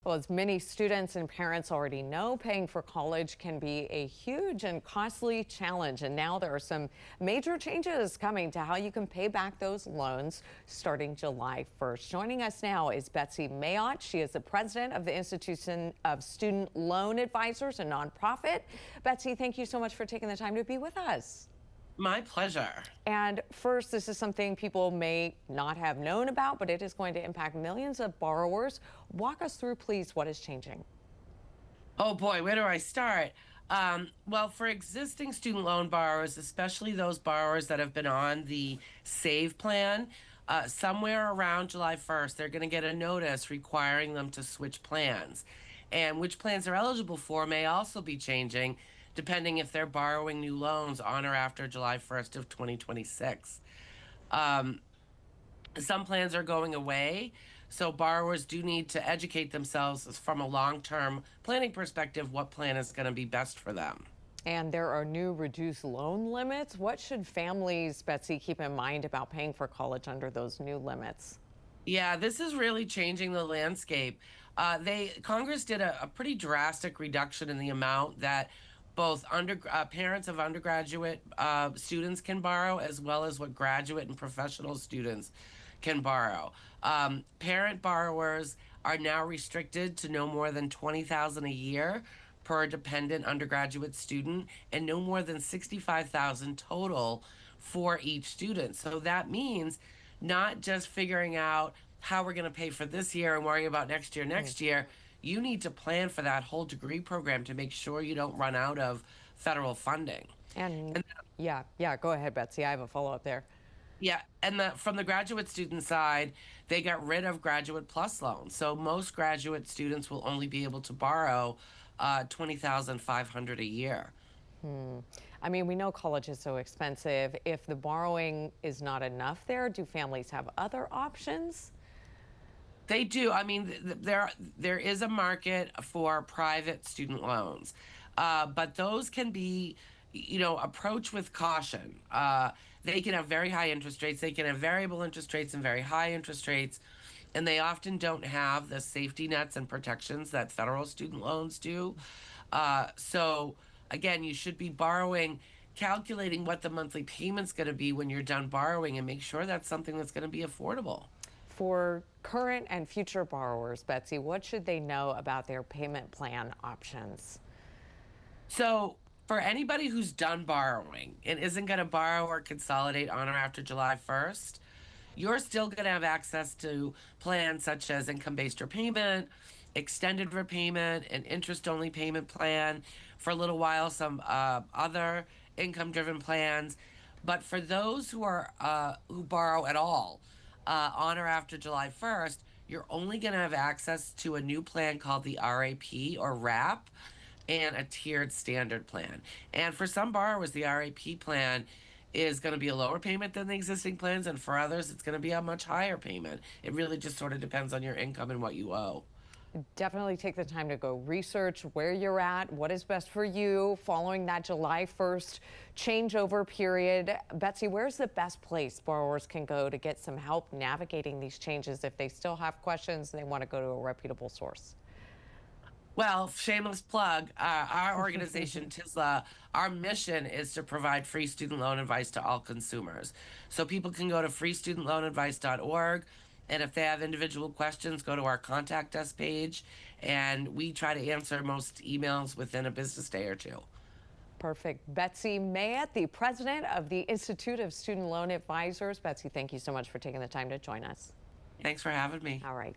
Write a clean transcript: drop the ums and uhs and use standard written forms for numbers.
Well, as many students and parents already know, paying for college can be a huge and costly challenge. And now there are some major changes coming to how you can pay back those loans starting July 1st. Joining us now is Betsy Mayotte. She is the president of the Institution of Student Loan Advisors, a nonprofit. Betsy, thank you so much for taking the time to be with us. My pleasure. And first, this is something people may not have known about, but it is going to impact millions of borrowers. Walk us through, please, what is changing. Oh boy, where do I start? Well, for existing student loan borrowers, especially those borrowers that have been on the SAVE plan, somewhere around July 1st, they're going to get a notice requiring them to switch plans. And which plans they're eligible for may also be changing, depending if they're borrowing new loans on or after July 1st of 2026. Some plans are going away, so borrowers do need to educate themselves from a long-term planning perspective what plan is going to be best for them. And there are new reduced loan limits. What should families, Betsy, keep in mind about paying for college under those new limits? Yeah, this is really changing the landscape. Congress did a pretty drastic reduction in the amount that both parents of undergraduate students can borrow, as well as what graduate and professional students can borrow. Parent borrowers are now restricted to no more than $20,000 a year per dependent undergraduate student, and no more than $65,000 total for each student. So that means not just figuring out how we're going to pay for this year and worry about next year. You need to plan for that whole degree program to make sure you don't run out of federal funding. And yeah, go ahead, Betsy. I have a follow-up there. Yeah, and from the graduate student side, they got rid of Graduate Plus loans. So most graduate students will only be able to borrow $20,500 a year. I mean, we know college is so expensive. If the borrowing is not enough there, do families have other options? They do. I mean, there is a market for private student loans, but those can be, approached with caution. They can have very high interest rates. They can have variable interest rates and very high interest rates, and they often don't have the safety nets and protections that federal student loans do. So again, you should be calculating what the monthly payment's going to be when you're done borrowing, and make sure that's something that's going to be affordable. For current and future borrowers, Betsy, what should they know about their payment plan options? So for anybody who's done borrowing and isn't going to borrow or consolidate on or after July 1st, you're still going to have access to plans such as income-based repayment, extended repayment, an interest-only payment plan, for a little while some other income-driven plans. But for those who borrow at all, on or after July 1st, you're only going to have access to a new plan called the RAP or RAP and a tiered standard plan. And for some borrowers, the RAP plan is going to be a lower payment than the existing plans, and for others, it's going to be a much higher payment. It really just sort of depends on your income and what you owe. Definitely take the time to go research where you're at, what is best for you following that July 1st changeover period. Betsy, where's the best place borrowers can go to get some help navigating these changes if they still have questions and they want to go to a reputable source? Well, shameless plug, our organization, TISLA, our mission is to provide free student loan advice to all consumers. So people can go to freestudentloanadvice.org. And if they have individual questions, go to our contact us page, and we try to answer most emails within a business day or two. Perfect. Betsy Mayotte, the president of the Institute of Student Loan Advisors. Betsy, thank you so much for taking the time to join us. Thanks for having me. All right.